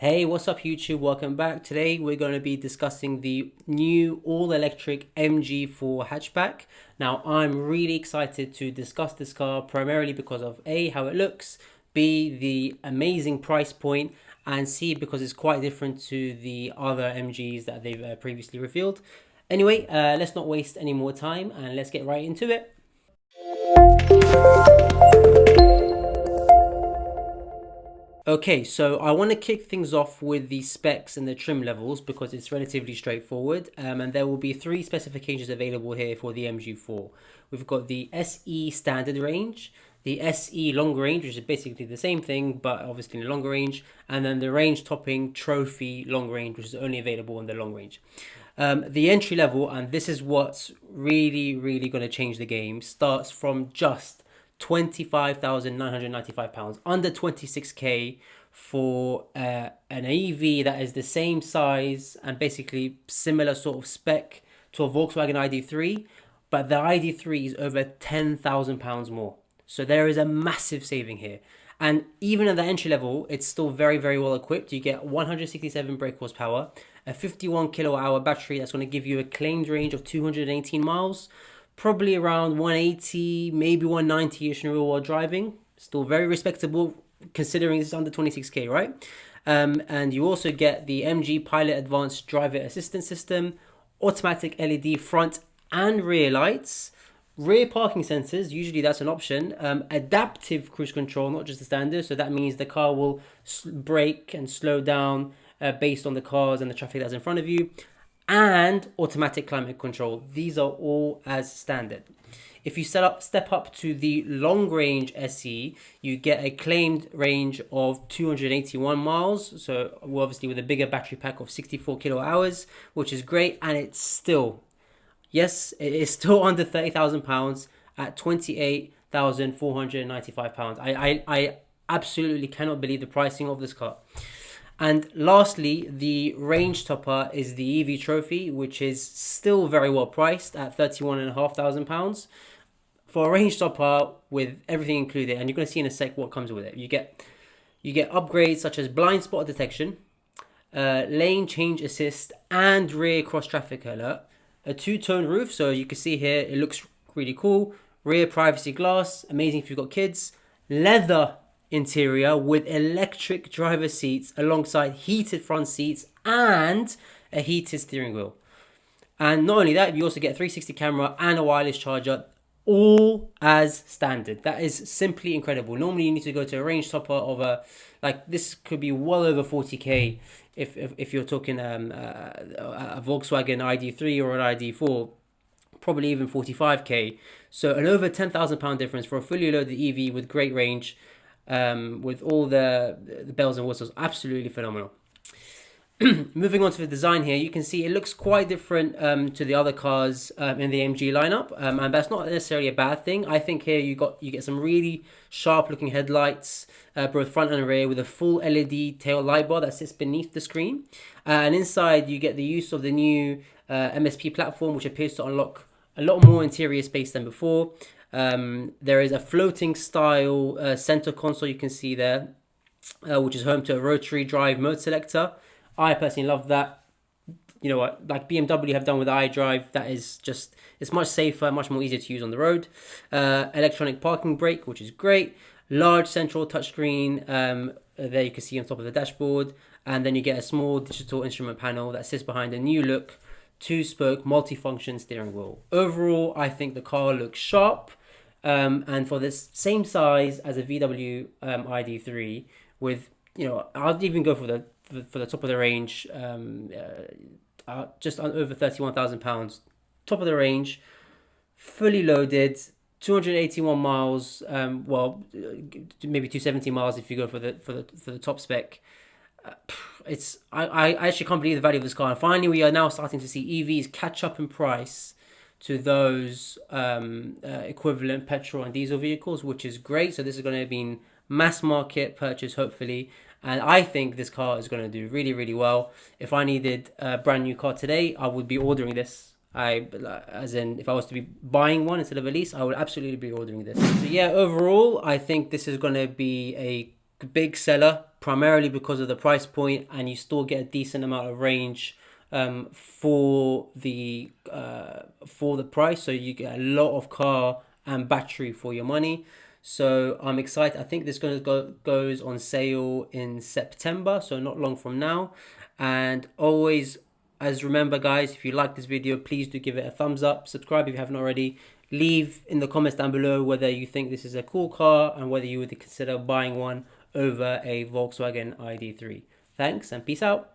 Hey, what's up YouTube? Welcome back. Today we're going to be discussing the new all-electric MG4 hatchback. Now I'm really excited to discuss this car primarily because of A, how it looks, B, the amazing price point, and C, because it's quite different to the other MGs that they've previously revealed. Anyway, let's not waste any more time and let's get right into it. Okay, so I want to kick things off with the specs and the trim levels because it's relatively straightforward, and there will be three specifications available here for the MG4. We've got the SE standard range, the SE long range, which is basically the same thing but obviously in a longer range, and then the range topping trophy long range, which is only available on the long range. The entry level, and this is what's really going to change the game, starts from just £25,995, under 26k for an EV that is the same size and basically similar sort of spec to a Volkswagen ID3, but the ID3 is over £10,000 more. So there is a massive saving here. And even at the entry level, it's still very well equipped. You get 167 brake horsepower, a 51 kilowatt hour battery that's going to give you a claimed range of 218 miles, probably around 180, maybe 190-ish in real world driving. Still very respectable considering it's under 26k, right? And you also get the MG Pilot Advanced Driver Assistance System, automatic LED front and rear lights, rear parking sensors, usually that's an option, adaptive cruise control, not just the standard, so that means the car will brake and slow down based on the cars and the traffic that's in front of you, and automatic climate control. These are all as standard. If you step up to the long range SE, you get a claimed range of 281 miles. So obviously with a bigger battery pack of 64 kilowatt hours, which is great. And it's still, yes, it is still under £30,000 at £28,495. I absolutely cannot believe the pricing of this car. And lastly, the range topper is the EV Trophy, which is still very well priced at £31,500 for a range topper with everything included. And you're going to see in a sec what comes with it. You get upgrades such as blind spot detection, lane change assist, and rear cross traffic alert. A two-tone roof, so you can see here it looks really cool. Rear privacy glass, amazing if you've got kids. Leather interior with electric driver seats alongside heated front seats and a heated steering wheel. And not only that, you also get a 360 camera and a wireless charger, all as standard. That is simply incredible. Normally you need to go to a range topper of like this could be well over 40k if you're talking a Volkswagen ID3 or an ID4, probably even 45k. So an over £10,000 difference for a fully loaded EV with great range, with all the bells and whistles. Absolutely phenomenal. Moving on to the design here, you can see it looks quite different to the other cars in the MG lineup, and that's not necessarily a bad thing. I think here you get some really sharp looking headlights, both front and rear, with a full LED tail light bar that sits beneath the screen, and inside you get the use of the new MSP platform, which appears to unlock a lot more interior space than before. There is a floating style center console you can see there, which is home to a rotary drive mode selector. I personally love that. You know what, like BMW have done with the iDrive, that is just, it's much safer, much more easier to use on the road. Electronic parking brake, which is great. Large central touchscreen, there you can see on top of the dashboard. And then you get a small digital instrument panel that sits behind a new look two-spoke multifunction steering wheel. Overall, I think the car looks sharp, and for this same size as a VW ID3, with, you know, I'll even go for the top of the range, just over £31,000, top of the range, fully loaded, 281 miles. Well, maybe 270 miles if you go for the top spec. I actually can't believe the value of this car. And finally, we are now starting to see EVs catch up in price to those equivalent petrol and diesel vehicles, which is great. So this is going to be mass market purchase, hopefully. And I think this car is going to do really well. If I needed a brand new car today, I would be ordering this. As in, if I was to be buying one instead of a lease, I would absolutely be ordering this. So yeah, overall, I think this is going to be a big seller primarily because of the price point, and you still get a decent amount of range for the price. So you get a lot of car and battery for your money. So I'm excited. I think this goes on sale in September, so not long from now. And always, as remember, guys, if you like this video, please do give it a thumbs up. Subscribe if you haven't already. Leave in the comments down below whether you think this is a cool car and whether you would consider buying one over a Volkswagen ID3. Thanks and peace out.